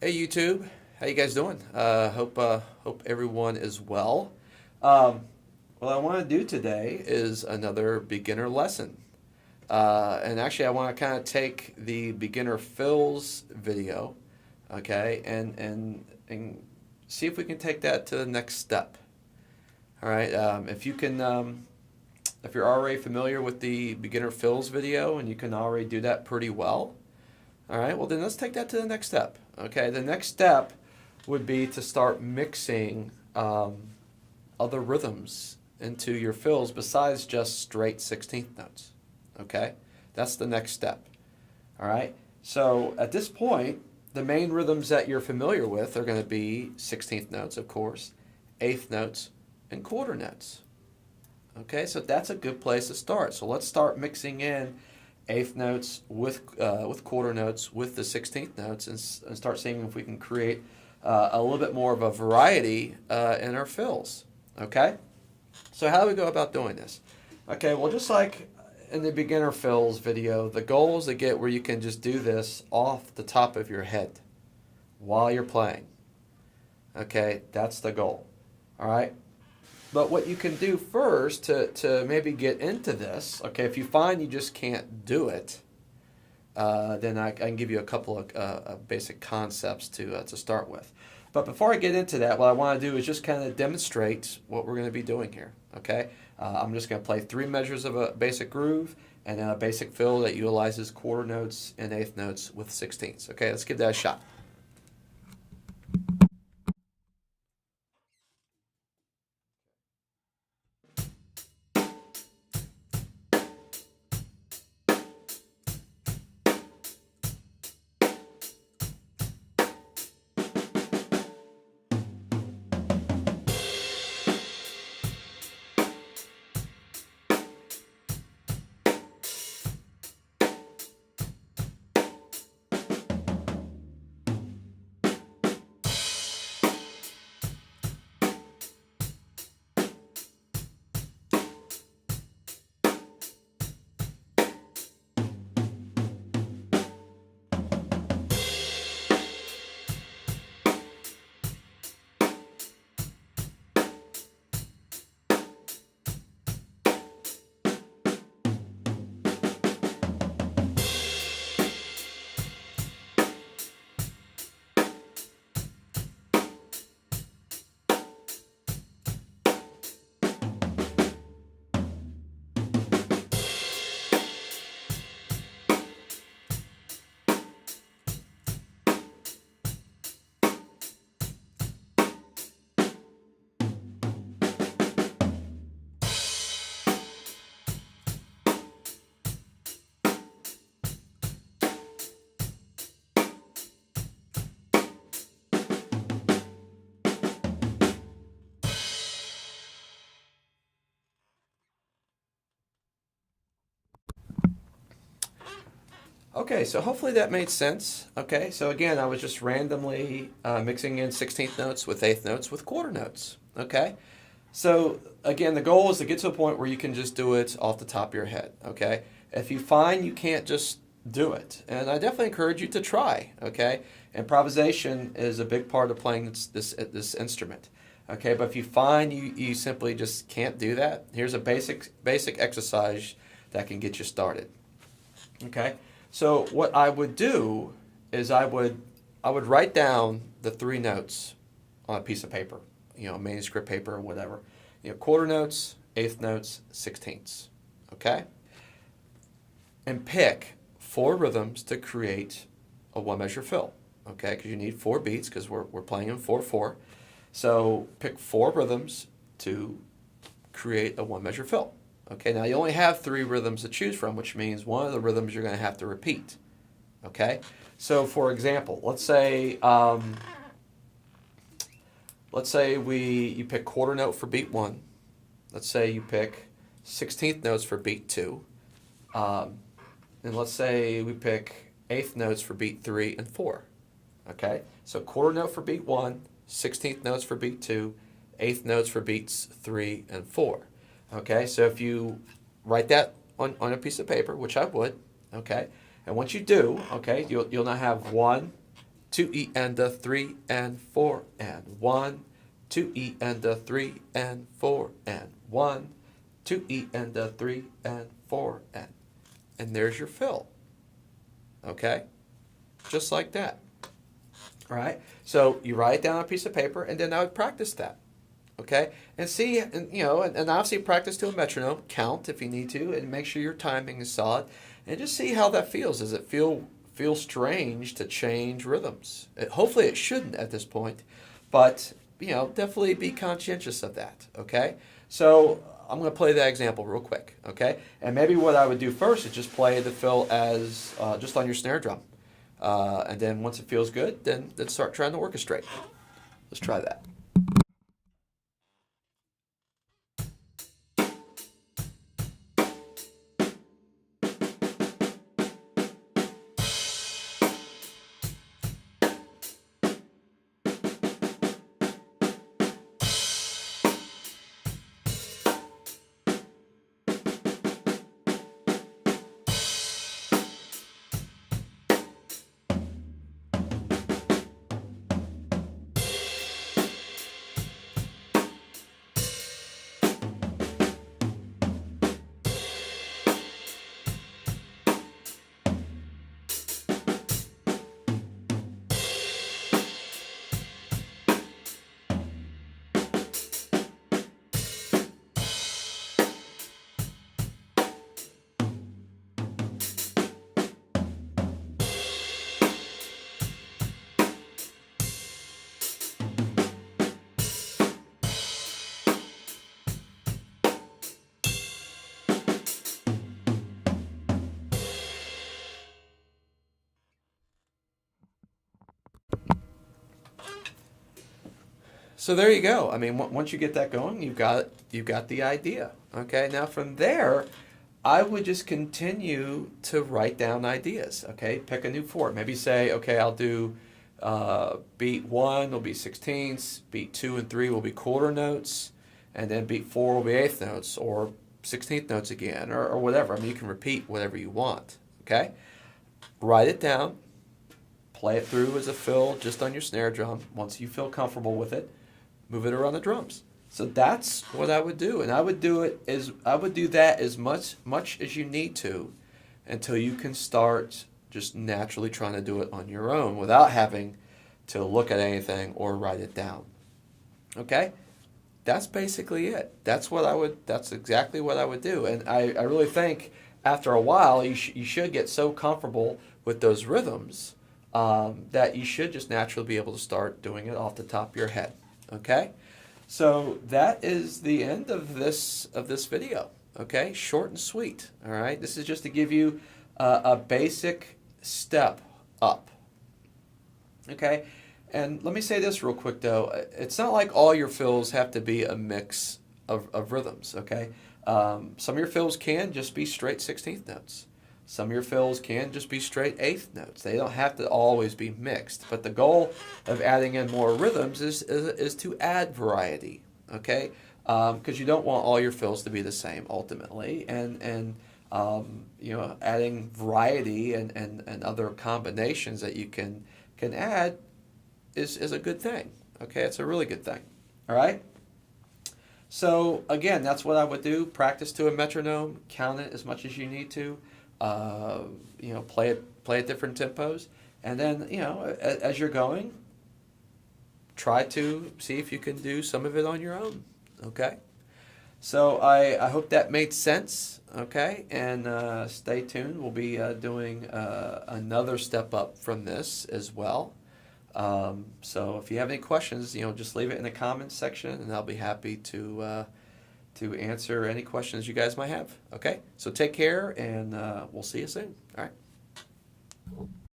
Hey YouTube, how you guys doing? Hope everyone is well. Um, what I want to do today is another beginner lesson, and actually I want to kind of take the beginner fills video, okay, and see if we can take that to the next step. All right, if you can, if you're already familiar with the beginner fills video and you can already do that pretty well. All right, well then let's take that to the next step. Okay, the next step would be to start mixing other rhythms into your fills besides just straight 16th notes. Okay, that's the next step. All right, so at this point, the main rhythms that you're familiar with are going to be 16th notes, of course, eighth notes, and quarter notes. Okay, so that's a good place to start. So let's start mixing in eighth notes with quarter notes with the 16th notes and start seeing if we can create a little bit more of a variety in our fills. Okay, so how do we go about doing this? Okay, well, just like in the beginner fills video, the goal is to get where you can just do this off the top of your head while you're playing. Okay, that's the goal. All right. But what you can do first to maybe get into this, okay, if you find you just can't do it, then I can give you a couple of basic concepts to start with. But before I get into that, what I want to do is just kind of demonstrate what we're going to be doing here, okay? I'm just going to play three measures of a basic groove and then a basic fill that utilizes quarter notes and eighth notes with sixteenths. Okay, let's give that a shot. Okay, so hopefully that made sense. Okay, so again, I was just randomly mixing in 16th notes with eighth notes with quarter notes. Okay, so again, the goal is to get to a point where you can just do it off the top of your head. Okay, if you find you can't just do it, and I definitely encourage you to try. Okay, improvisation is a big part of playing this instrument. Okay, but if you find you simply just can't do that, here's a basic exercise that can get you started. Okay. So what I would do is I would write down the three notes on a piece of paper, manuscript paper or whatever. Quarter notes, eighth notes, sixteenths. Okay? And pick four rhythms to create a one measure fill. Okay? Because you need four beats because we're playing in 4/4. So pick four rhythms to create a one measure fill. Okay, now you only have three rhythms to choose from, which means one of the rhythms you're going to have to repeat. Okay, so for example, let's say you pick quarter note for beat one. Let's say you pick 16th notes for beat two, and let's say we pick eighth notes for beat three and four. Okay, so quarter note for beat one, 16th notes for beat two, eighth notes for beats three and four. Okay, so if you write that on a piece of paper, which I would, okay, and once you do, okay, you'll now have one, 2E and a 3 and 4 and 1, 2E and a 3 and 4 and 1, 2E and a 3 and 4 and there's your fill. Okay? Just like that. All right? So you write it down on a piece of paper, and then I would practice that. Okay? And see, and obviously practice to a metronome, count if you need to, and make sure your timing is solid, and just see how that feels. Does it feel strange to change rhythms? Hopefully it shouldn't at this point, but definitely be conscientious of that. Okay? So I'm going to play that example real quick. Okay? And maybe what I would do first is just play the fill as just on your snare drum. And then once it feels good, then start trying to orchestrate. Let's try that. So there you go. I mean, once you get that going, you've got the idea. Okay. Now from there, I would just continue to write down ideas. Okay. Pick a new chord. Maybe say, okay, I'll do beat 1 will be 16ths, beat 2 and 3 will be quarter notes, and then beat 4 will be eighth notes or 16th notes again, or whatever. I mean, you can repeat whatever you want. Okay. Write it down. Play it through as a fill just on your snare drum. Once you feel comfortable with it, move it around the drums. So that's what I would do, and I would do that as much as you need to, until you can start just naturally trying to do it on your own without having to look at anything or write it down. Okay, that's basically it. That's exactly what I would do, and I really think after a while you should get so comfortable with those rhythms that you should just naturally be able to start doing it off the top of your head. Okay, so that is the end of this video. Okay, short and sweet. All right, this is just to give you a basic step up. Okay, and let me say this real quick though. It's not like all your fills have to be a mix of rhythms. Okay, some of your fills can just be straight 16th notes. Some of your fills can just be straight eighth notes. They don't have to always be mixed. But the goal of adding in more rhythms is to add variety, okay? Because you don't want all your fills to be the same ultimately. And adding variety and other combinations that you can add is a good thing, okay? It's a really good thing, all right? So again, that's what I would do. Practice to a metronome. Count it as much as you need to. Play at different tempos, and then as you're going, try to see if you can do some of it on your own. Okay, so I hope that made sense. Okay, and stay tuned. We'll be doing another step up from this as well. So if you have any questions, just leave it in the comments section, and I'll be happy to answer any questions you guys might have. Okay, so take care, and we'll see you soon. All right.